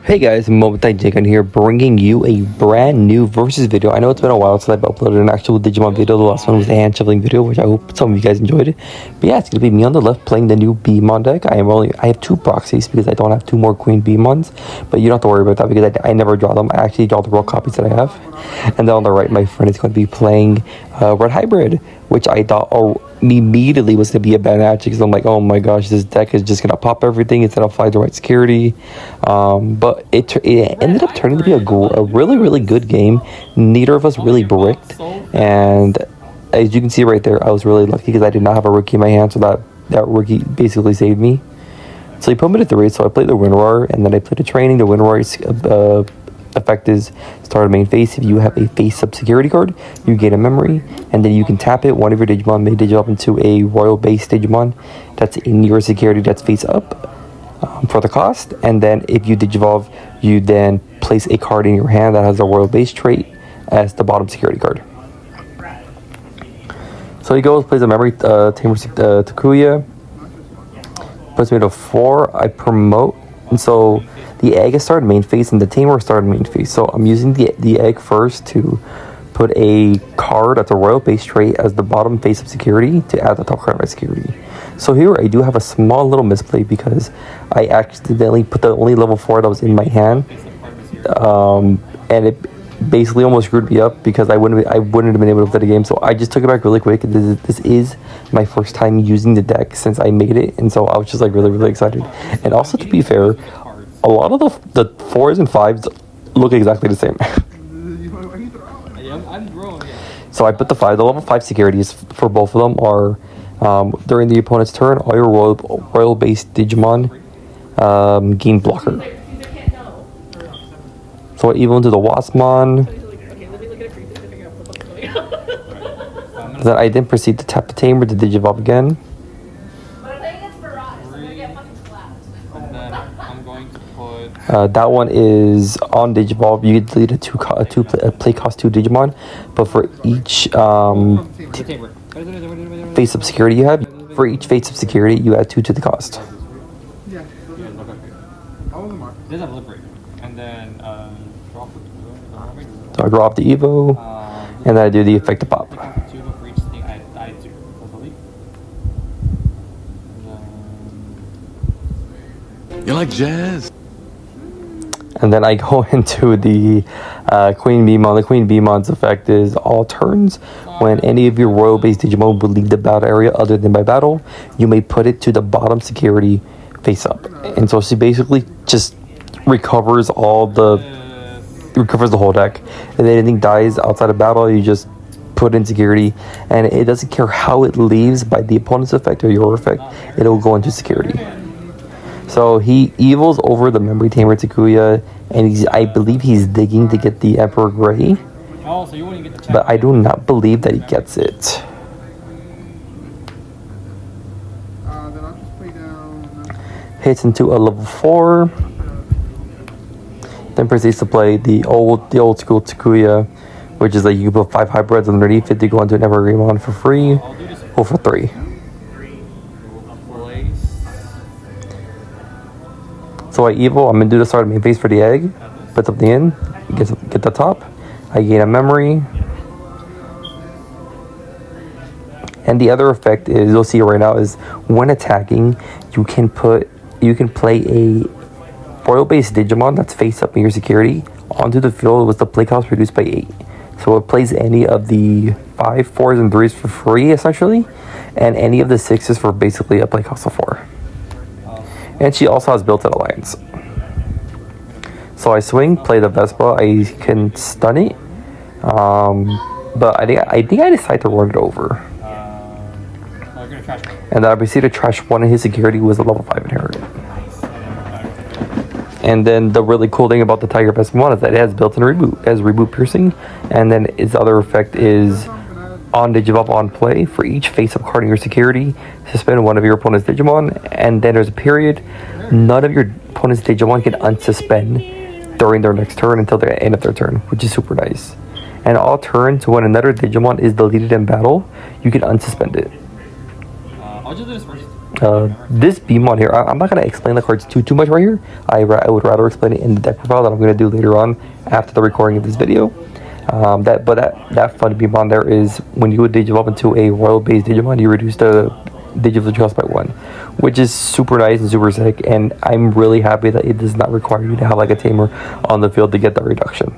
Hey guys, memontaijankguy here, bringing you a brand new versus video. I know it's been a while since I've uploaded an actual Digimon video. The last one was the hand shuffling video, which I hope some of you guys enjoyed it. But yeah, it's gonna be me on the left playing the new Beemon deck. I have two proxies because I don't have two more QueenBeemons, but you don't have to worry about that because I never draw them. I actually draw the raw copies that I have. And then on the right, my friend is going to be playing Red Hybrid, which I thought immediately was going to be a bad match because I'm like, oh my gosh, this deck is just going to pop everything instead of fly the right security. But it ended up turning to be a really good game. Neither of us really bricked, and as you can see right there, I was really lucky because I did not have a rookie in my hand, so that rookie basically saved me. So he put me to 3, so I played the Winroar, and then I played a training. The Winroar effect is start a main phase. If you have a face-up security card, you gain a memory, and then you can tap it. One of your Digimon may Digivolve into a royal base Digimon that's in your security that's face-up for the cost. And then if you Digivolve, you then place a card in your hand that has a royal base trait as the bottom security card. So he goes, plays a memory tamer Takuya, puts me to 4. I promote, and so the egg is started main phase and the tamer started main phase. So I'm using the egg first to put a card that's a royal base trait as the bottom face of security to add the top card of my security. So here I do have a small little misplay because I accidentally put the only level 4 that was in my hand, and it basically almost screwed me up because I wouldn't have been able to play the game. So I just took it back really quick. This is my first time using the deck since I made it, and so I was just like really excited. And also, to be fair, a lot of the 4s and 5s look exactly the same. So I put the level 5 securities for both of them are during the opponent's turn, all your royal based Digimon gain blocker. So I evolve into the Waspmon. Then I then proceed to tap the tamer to Digivolve again. That one is on Digivolve. You can delete a play cost 2 Digimon, but for each face up security you have, for each face up security you add 2 to the cost. So I draw off the Evo, and then I do the effective pop. You like jazz? And then I go into the QueenBeemon. The QueenBeemon's effect is all turns. When any of your royal-based Digimon will leave the battle area other than by battle, you may put it to the bottom security face up. And so she basically just recovers the whole deck. And then anything dies outside of battle, you just put in security. And it doesn't care how it leaves by the opponent's effect or your effect, it'll go into security. So he evils over the memory tamer Takuya, and I believe he's digging to get the Emperor Gray, but I do not believe that he gets it. Hits into a level 4, then proceeds to play the old school Takuya, which is like you can put 5 hybrids underneath it to go into an Evergreymon for free or for 3. So I evo, I'm going to do the start of main phase for the egg, put something in, get the top, I gain a memory. And the other effect is, you'll see right now, is when attacking, you can play a royal-based Digimon that's face up in your security onto the field with the play cost reduced by 8. So it plays any of the 5, 4s, and 3s for free, essentially, and any of the 6s for basically a play cost of 4. And she also has built-in alliance. So I swing, play the Vespa. I can stun it, but I think I decide to run it over. And then I proceed to trash one of his security was a level 5 inherited. And then the really cool thing about the Tiger Vespa is that it has built-in reboot. It has reboot piercing, and then its other effect is on Digivolve on play. For each face-up card in your security, suspend one of your opponent's Digimon, and then there's a period. None of your opponent's Digimon can unsuspend during their next turn until the end of their turn, which is super nice. And all turns, when another Digimon is deleted in battle, you can unsuspend it. I'll just do this first. This Beemon here, I'm not going to explain the cards too much right here. I would rather explain it in the deck profile that I'm going to do later on after the recording of this video. That fun Beemon there is when you would Digivolve into a Royal Base Digimon, you reduce the Digivolve cost by 1, which is super nice and super sick, and I'm really happy that it does not require you to have like a tamer on the field to get that reduction.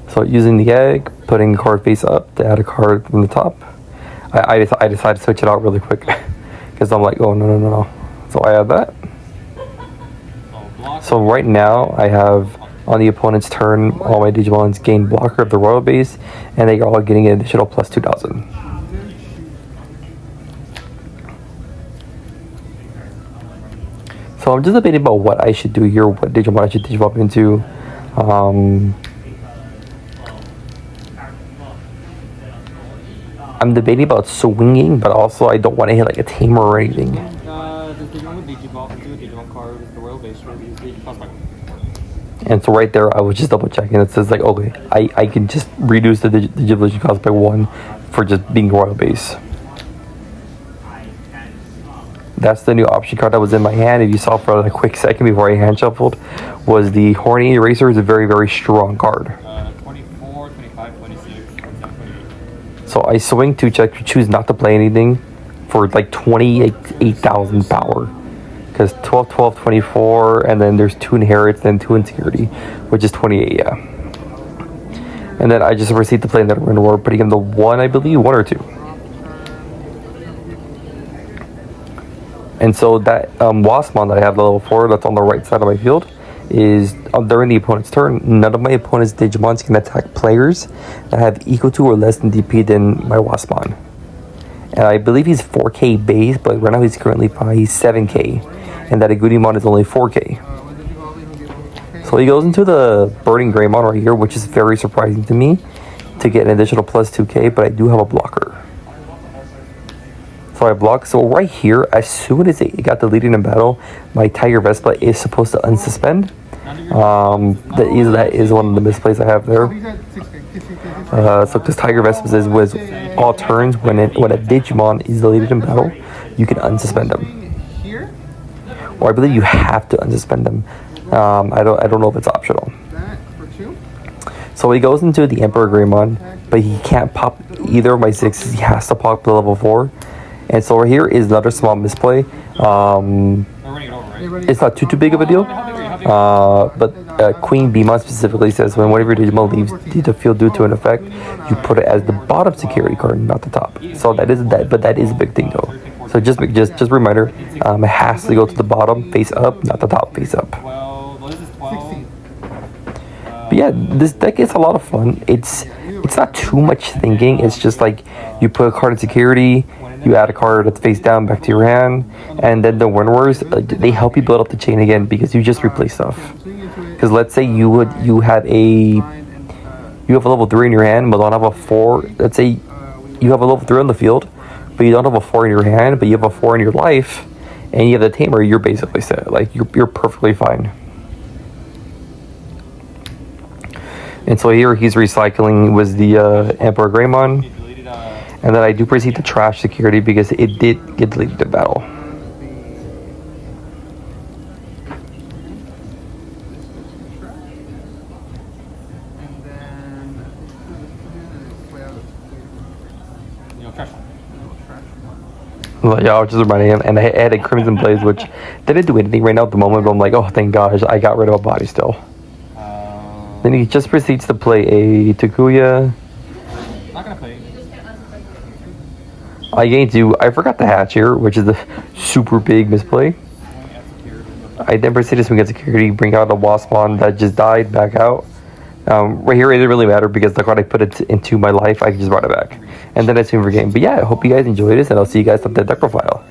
So using the egg, putting the card face up to add a card from the top. I decided to switch it out really quick because I'm like, oh no. So I have that. So right now I have on the opponent's turn all my Digimons gain blocker of the Royal Base, and they are all getting an additional plus 2,000. So I'm just debating about what I should do here, what Digimon I should Digivolve into. I'm debating about swinging, but also I don't want to hit like a tamer or anything. The Digimon with Digivolve into a Digimon card with the Royal Base reduce the cost by 1. And so right there, I was just double checking. It says like, okay, I can just reduce the Digivolution cost by 1 for just being Royal Base. That's the new option card that was in my hand. If you saw for a quick second before I hand shuffled, was the Horny Eraser. Is a very, very strong card. 24, 25, 26, 27, 28. So I swing 2 check, choose not to play anything for like 28,000 power. Because 12, 12, 24, and then there's 2 inherits, then 2 insecurity, which is 28, yeah. And then I just proceed to play another Rune War, putting in the 1, I believe, 1 or 2. And so that Waspmon that I have level 4 that's on the right side of my field is during the opponent's turn, none of my opponent's Digimons can attack players that have equal to or less than DP than my Waspmon. And I believe he's 4k base, but right now he's currently he's 7k, and that Agudimon is only 4k. So he goes into the Burning Greymon right here, which is very surprising to me, to get an additional plus 2k, but I do have a blocker. So I block. So right here, as soon as it got deleted in battle, my Tiger Vespa is supposed to unsuspend. That is one of the misplays I have there. So because Tiger Vespa was all turns when a Digimon is deleted in battle, you can unsuspend them. Or I believe you have to unsuspend them. I don't know if it's optional. So he goes into the Emperor Greymon, but he can't pop either of my 6s. He has to pop the level 4. And so right here is another small misplay. It's not too big of a deal. But QueenBeemon specifically says when one of your Digimon leaves the field due to an effect, you put it as the bottom security card, not the top. So that is a big thing though. So just a reminder, it has to go to the bottom face up, not the top face up. But yeah, this deck is a lot of fun. It's not too much thinking. It's just like you put a card in security, you add a card that's face down back to your hand, and then the Rune Wars, they help you build up the chain again because you just replace stuff. Because let's say you have a level 3 in your hand but don't have a 4. Let's say you have a level 3 on the field but you don't have a 4 in your hand, but you have a 4 in your life, and you have the tamer, you're basically set. Like you're perfectly fine. And so here he's recycling was the Emperor Greymon, and then I do proceed to trash security because it did get deleted in battle. Yeah, I was just reminding him, and I added Crimson Blaze, which didn't do anything right now at the moment, but I'm like, oh, thank gosh, I got rid of a body still. Then he just proceeds to play a Takuya. Not gonna play. I gained 2. I forgot the hatch here, which is the super big misplay. I then proceeded to swing at security, bring out a Waspmon that just died, back out. Right here, it didn't really matter because the card I put it into my life, I just brought it back. And then I swing for game. But yeah, I hope you guys enjoyed this, and I'll see you guys at the deck profile.